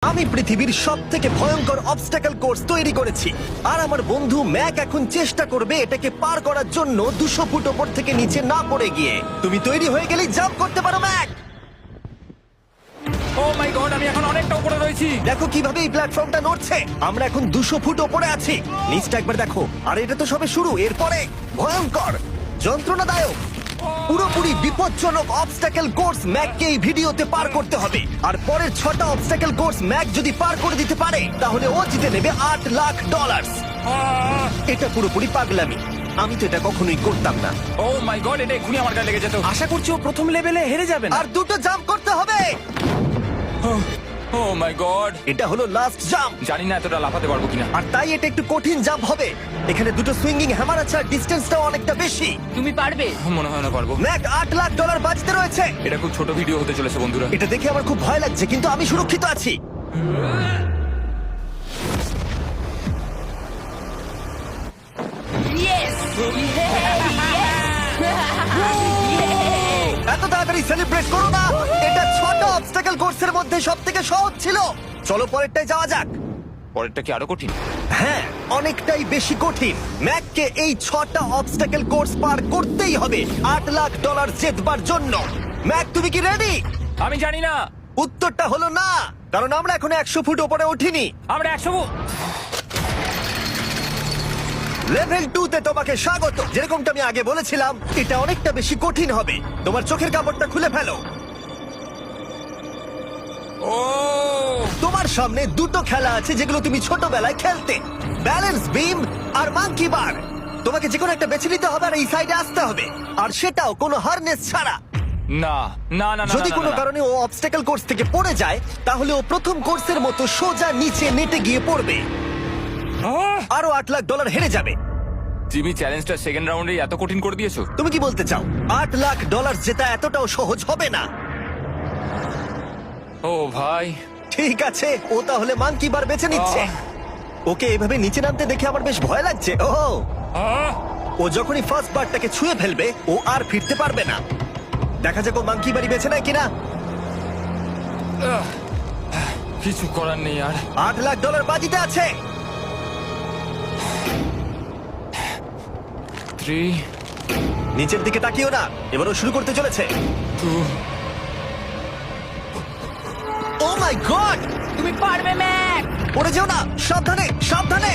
আমি পৃথিবীর সব থেকে ভয়ঙ্কর অবস্টাকল কোর্স তৈরি করেছি আর আমার বন্ধু ম্যাক এখন চেষ্টা করবে এটাকে পার করার জন্য 200 ফুট ওপর থেকে নিচে না পড়ে গিয়ে। তুমি তৈরি হয়ে গেলেই জাম্প করতে পারো ম্যাক। ও মাই গড, আমি এখন অনেকটা উপরে রয়েছি। দেখো কিভাবে এই প্ল্যাটফর্মটা নড়ছে। আমরা এখন 200 ফুট ওপরে আছি। নিচটা একবার দেখো। আর এটা তো সবে শুরু, এরপরে ভয়ঙ্কর, যন্ত্রণাদায়ক, পুরোপুরি বিপজ্জনক অবস্টাকল কোর্স ম্যাককে এই ভিডিওতে পার করতে হবে। আর পরের 6টা অবস্টাকল কোর্স ম্যাক যদি পার করে দিতে পারে তাহলে ও জিতে নেবে $8 লাখ। এটা পুরোপুরি পাগলামি। আমি তো এটা কখনোই করতাম না। ও মাই গড, এটা এক্ষুনি আমার গায়ে লেগে যেত। আশা করছি ও প্রথম লেভেলে হেরে যাবে না। আর দুটো জাম্প করতে হবে। ও মাই গড, এটা হলো লাস্ট জাম্প। জানি না এতটা লাফাতে পারবো কিনা। আর তাই এটা একটু কঠিন জাম্প হবে। এখানে দুটো সুইঙ্গিং হ্যামার আছে আর ডিসটেন্সটাও অনেকটা বেশি। তুমি পারবে। মনে হয় না পারবো। ম্যাক $8 লাখ বাঁচতে রয়েছে। এটা খুব ছোট ভিডিও হতে চলেছে বন্ধুরা। এটা দেখে আমার খুব ভয় লাগছে, কিন্তু আমি সুরক্ষিত আছি। ইয়েস এত তাড়াতাড়ি সেলিব্রেট করো না। এটা 6টা অবস্টাকল কোর্সের মধ্যে সবথেকে সহজ ছিল। চলো পরেরটায় যাওয়া যাক। পরেরটা কি আরো কঠিন? হ্যাঁ, অনেকটাই বেশি কঠিন। ম্যাককে এই 6টা অবস্টাকল কোর্স পার করতেই হবে $8 লাখ জেতবার জন্য। ম্যাক, তুমি কি রেডি? আমি জানি না। উত্তরটা হলো না, কারণ আমরা এখন 100 ফুট উপরে উঠিনি। আমরা 100 লেভেল 2 তে তোমাকে স্বাগত। যেরকমটা আমি আগে বলেছিলাম, এটা অনেকটা বেশি কঠিন হবে। তোমার চোখের কাপড়টা খুলে ফেলো। ও তোমার সামনে দুটো খেলা আছে যেগুলো তুমি ছোটবেলায় খেলতে, ব্যালেন্স বিম আর মাঙ্কি বার। তোমাকে যে কোনো একটা বেছে নিতে হবে আর এই সাইডে আসতে হবে, আর সেটাও কোনো হারনেস ছাড়া। না না না না, যদি না, কোনো না, না। কারণে ও অবস্টাকল কোর্স থেকে পড়ে যায় তাহলে ও প্রথম কোর্সের মতো সোজা নিচে নেটে গিয়ে পড়বে। আহ! আরো $8 লাখ হেরে যাবে। জিমি, চ্যালেঞ্জটা সেকেন্ড রাউন্ডে এত কঠিন করে দিয়েছো। তুমি কি বলতে চাও $8 লাখ জেতা এতটাও সহজ হবে না? ও ভাই, ঠিক আছে, ও তাহলে মাঙ্কি বার বেছে নিচ্ছে। ওকে এভাবে নিচে নামতে দেখে আমার বেশ ভয় লাগছে। ও আহ! ও যখনই ফার্স্ট বারটাকে ছুঁয়ে ফেলবে ও আর ফিরতে পারবে না। দেখা যাক ও মাঙ্কি বাড়ি বেছে নেয় কিনা। আহ! কিছু করার নেই আর। $8 লাখ বাজিতে আছে। 3 নিচের দিকে তাকিও না, এবারও শুরু করতে চলেছে। 2 ও মাই গড, তুমি পারবে ম্যাক, পড়ে যেও না, সাবধানে সাবধানে।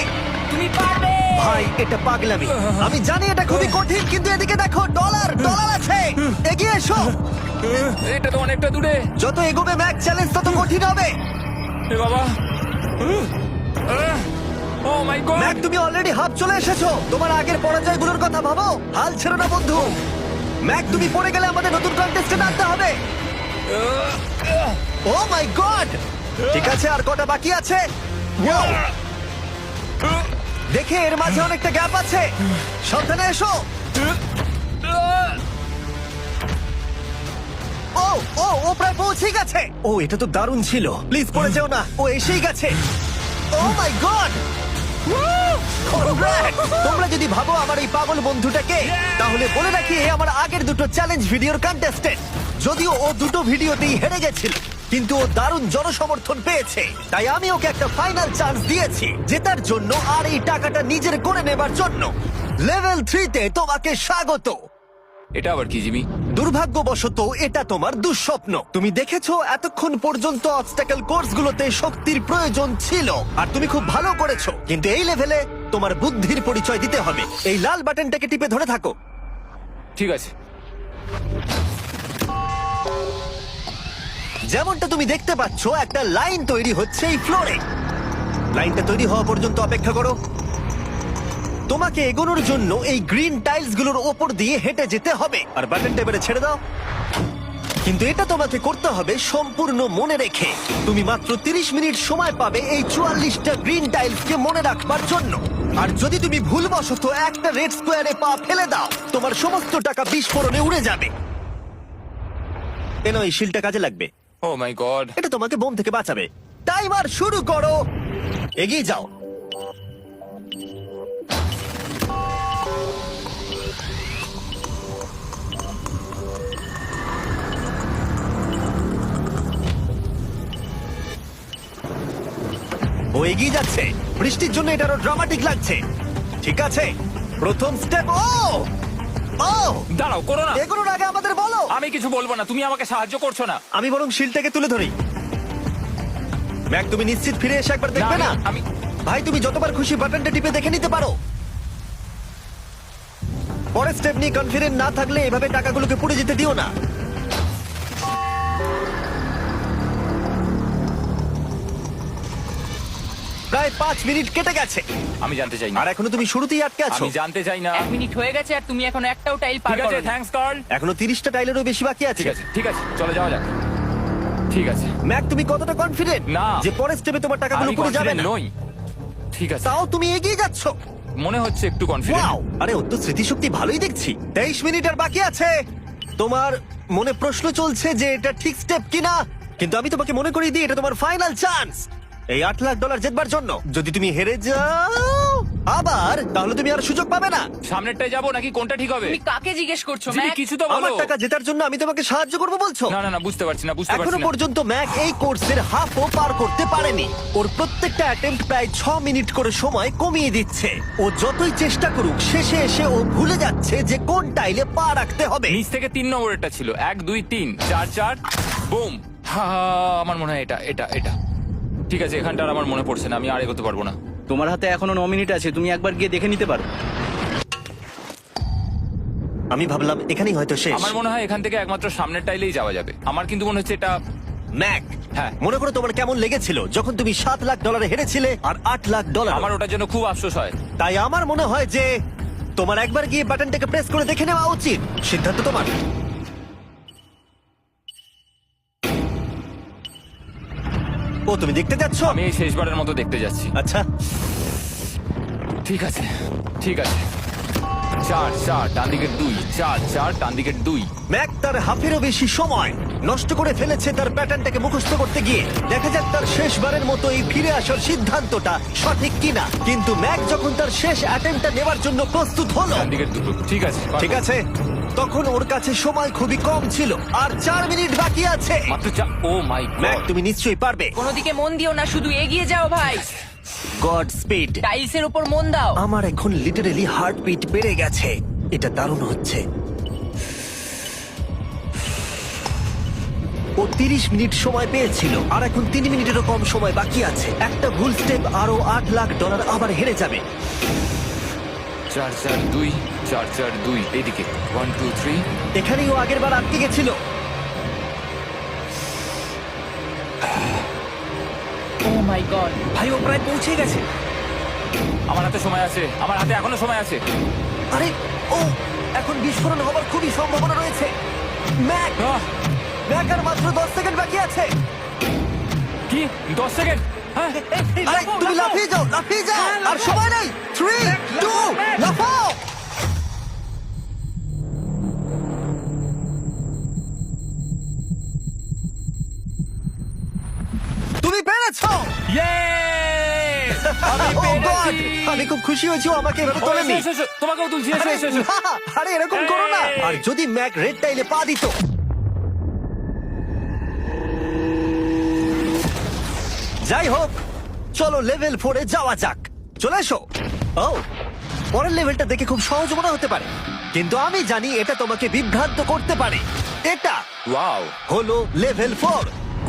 তুমি পারবে। ভাই, এটা পাগলামি। আমি জানি এটা খুবই কঠিন, কিন্তু এদিকে দেখো, ডলার আছে। এগিয়ে এসো। এটা তো অনেকটা দূরে। যত এগোবে ম্যাক চ্যালেঞ্জ তত কঠিন হবে। এ বাবা, ও মাই গড। ম্যাক, তুমি অলরেডি হাফ চলে এসেছো। তোমার আগের পরাজয়গুলোর কথা ভাবো, হাল ছেড়ো না বন্ধু। ম্যাক, তুমি পড়ে গেলে আমাদের নতুন কন্টেস্টেন্ট আনতে হবে। ও মাই গড, ঠিক আছে, আর কটা বাকি আছে? Wow! দেখে এর মাঝে অনেকটা গ্যাপ আছে। সাবধানে এসো। ও ও ও প্রায় পৌঁছে গেছে। ও, এটা তো দারুণ ছিল। প্লিজ পড়ে যেও না, ও এসেই গেছে। ও মাই গড, তোমরা যদি ভাবো আমার এই পাগল বন্ধুটাকে, তাহলে বলে রাখি এ আমার আগের দুটো চ্যালেঞ্জ ভিডিওর কন্টেস্টেন্ট। যদিও ও দুটো ভিডিওতেই হেরে গেছিল, কিন্তু ও দারুণ জনসমর্থন পেয়েছে। তাই আমি ওকে একটা ফাইনাল চান্স দিয়েছি জেতার জন্য আর এই টাকাটা নিজের করে নেবার জন্য। লেভেল 3 তে তোমাকে স্বাগত। এটা আবার কি জিমি? দুর্ভাগ্যবশত এটা তোমার দুঃস্বপ্ন। তুমি দেখেছো এতক্ষণ পর্যন্ত অবস্টাকল কোর্সগুলোতে শক্তির প্রয়োজন ছিল, আর তুমি খুব ভালো করেছো। কিন্তু এই লেভেলে তোমার বুদ্ধির পরিচয় দিতে হবে। এই লাল বাটনটাকে টিপে ধরে থাকো। ঠিক আছে। যেমনটা তুমি দেখতে পাচ্ছ, একটা লাইন তৈরি হচ্ছে এই ফ্লোরে। লাইনটা তৈরি হওয়া পর্যন্ত অপেক্ষা করো। তোমাকে এগোনোর জন্য এই গ্রিন টাইলস গুলোর ওপর দিয়ে হেঁটে যেতে হবে। আর বাটনটা এবারে ছেড়ে দাও। কিন্তু এটা তোমাকে করতে হবে সম্পূর্ণ মনে রেখে। তুমি মাত্র 30 মিনিট সময় পাবে এই 44টা গ্রিন টাইলসকে মনে রাখবার জন্য। আর যদি তুমি ভুলবশত একটা রেড স্কোয়ারে পা ফেলে দাও, তোমার সমস্ত টাকা বিস্ফোরণে উড়ে যাবে। এই শিলটা কাজে লাগবে। ও মাই গড। এটা তোমাকে বোম থেকে বাঁচাবে। টাইমার শুরু করো, এগিয়ে যাও। ও এগিয়ে যাচ্ছে। বৃষ্টির জন্য এটা আরো ড্রামাটিক লাগছে। ঠিক আছে, প্রথম স্টেপ। ও ও দাঁড়াও, করো না। এগুলোর আগে আমাদের বলো। আমি কিছু বলবো না, তুমি আমাকে সাহায্য করছো না। আমি বরং শিলটাকে তুলে ধরি। ম্যাক, তুমি নিশ্চিত ফিরে এসে একবার দেখবে না? আমি ভাই, তুমি যতবার খুশি বাটনটা টিপে দেখে নিতে পারো। পরের স্টেপ নিয়ে কনফিডেন্ট না থাকলে এভাবে টাকাগুলোকে পুড়ে যেতে দিও না। প্রায় 5 মিনিট কেটে গেছে আমি জানতে চাই না। আর এখনো তুমি শুরুতেই আটকে আছো। আমি জানতে চাই না। 1 মিনিট হয়ে গেছে আর তুমি এখন একটাও টাইল পার ঠিক আছে, করোনি। Thanks Karl. এখনো 30টা টাইলেরও বেশি বাকি আছে। ঠিক আছে, ঠিক আছে, চলে যাওয়া যাক। ঠিক আছে, ম্যাক, তুমি কতটা কনফিডেন্ট না। যে পরের স্টেপে তোমার টাকাগুলো আমি পুড়ে যাবে confident না? নই। ঠিক আছে, তাও তুমি এগিয়ে যাচ্ছ। মনে হচ্ছে একটু কনফিডেন্ট। ওয়াও, আরে ওর তো স্মৃতিশক্তি ভালোই দেখছি। 23 মিনিট আর বাকি আছে। তোমার মনে প্রশ্ন চলছে যে এটা ঠিক স্টেপ কিনা, কিন্তু আমি তোমাকে মনে করিয়ে দিই এটা তোমার ফাইনাল চান্স এই $8 লাখ জেতবার জন্য। যদি তুমি হেরে যাও আবার, তাহলে তুমি আর সুযোগ পাবে না। সামনেরটায় যাবো নাকি কোনটা ঠিক হবে? তুমি কাকে জিজ্ঞেস করছো জিমি, ম্যাক? কিছু তো বলো। আমার টাকা জেতার জন্য আমি তোমাকে সাহায্য করবো বলছো? না না না, বুঝতে পারছি না, বুঝতে পারছি এখনো না। পর্যন্ত ম্যাক এই কোর্সের হাফও পার করতে পারেনি। ওর প্রত্যেকটা অ্যাটেম্প্ট প্রায় 6 মিনিট করে সময় কমিয়ে দিচ্ছে। ও যতই চেষ্টা করুক, শেষে এসে ও ভুলে যাচ্ছে যে কোন টাইলে পা রাখতে হবে। নিচ থেকে 3 নম্বরেরটা ছিল 1 2 3 4 4 বুম। আমার মনে হয় এটা এটা এটা ঠিক আছে। এখানটা আর আমার মনে পড়ছে না, আমি আর এগোতে পারবো না। তোমার হাতে এখনো 9 মিনিট আছে, তুমি একবার গিয়ে দেখে নিতে পারো। আমি ভাবলাম এখানেই হয়তো শেষ। আমার মনে হয় এখান থেকে একমাত্র সামনের টাইলেই যাওয়া যাবে। আমার কিন্তু মনে হচ্ছে এটা। ম্যাক, হ্যাঁ। মনে করো তোমার কেমন লেগেছিল যখন তুমি $7 লাখ হেরেছিলে আর $8 লাখ। আমার ওটার জন্য খুব আফসোস হয়। তাই আমার মনে হয় যে তোমার একবার গিয়ে বাটনটাকে প্রেস করে দেখে নেওয়া উচিত। সিদ্ধান্ত তোমার। ও, তুমি দেখতে যাচ্ছ? আমি এই শেষবারের মতো দেখতে যাচ্ছি। আচ্ছা, ঠিক আছে, ঠিক আছে। 4 4 ডান দিকের 2 4 4 ডান দিকের 2। ম্যাক তার হাফেরও বেশি সময় নষ্ট করে ফেলেছে তার প্যাটার্নটাকে মুখস্থ করতে গিয়ে। দেখা যাক তার শেষবারের মতো এই ফিরে আসার সিদ্ধান্তটা সঠিক কিনা। কিন্তু ম্যাক যখন তার শেষ অ্যাটেম্পটা নেবার জন্য প্রস্তুত হলো, ডান দিকের 2। ঠিক আছে, ঠিক আছে, তখন ওর কাছে সময় খুবই কম ছিল আর 4 মিনিট বাকি আছে। মাত্র 4। ও মাই ম্যাক, গড। তুমি নিশ্চয়ই পারবে। কোনো দিকে মন দিও না, শুধু এগিয়ে যাও ভাই। God speed. টাইলসের উপর মন দাও। আমার এখন লিটারেলি হার্টবিট বেড়ে গেছে। এটা দারুণ হচ্ছে। ও 30 মিনিট সময় পেয়েছিল আর এখন 3 মিনিটেরও কম সময় বাকি আছে। একটা ভুল স্টেপ আরো $8 লাখ আবার হেরে যাবে। 4 4 2 4 4 2 এইদিকে 1 2 3। এখানেই ও আগের বার আটকে গেছিল। ও মাই গড। ভাই, ও প্রায় পৌঁছে গেছে। আমার হাতে সময় আছে, আমার হাতে এখনো সময় আছে। আরে, ও এখন বিস্ফোরণ হবার খুবই সম্ভাবনা রয়েছে। ম্যাক, আহ, ম্যাক আর মাত্র 10 সেকেন্ড বাকি আছে। কি 10 সেকেন্ড? হ্যাঁ, আরে, তুমি লাফিয়ে যাও, লাফিয়ে যাও। আর সময় নেই। 3 2 লাফাও। তুমি পেরেছো। Yay! আমি Oh God! পেরেছি! আমি খুব খুশি হয়েছি ও আমাকে এভাবে ও, তোলেনি। এসো, এসো, তোমাকেও তুলছি, এসো, আরে এসো, এসো। না, আরে এরকম করো না। এই! আর যদি ম্যাক রেড টাইলে পা দিত। যাই হোক, চলো লেভেল 4 এ যাওয়া যাক। চলে এসো। ও, পরের লেভেলটা দেখে খুব সহজ মনে হতে পারে, কিন্তু আমি জানি এটা তোমাকে বিভ্রান্ত করতে পারে। এটা ওয়াও, হলো লেভেল 4।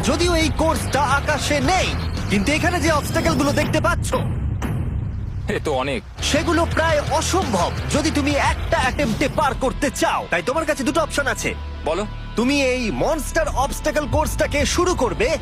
যদিও এই কোর্সটা আকাশে নেই, কিন্তু এখানে যে অবস্টাকেল গুলো দেখতে পাচ্ছো এ তো অনেক। সেগুলো প্রায় অসম্ভব যদি তুমি একটা অ্যাটেম্পটে পার করতে চাও। তাই তোমার কাছে দুটো অপশন আছে। বলো। তুমি এই মনস্টার অবস্টাকল কোর্সটাকে শুরু করবে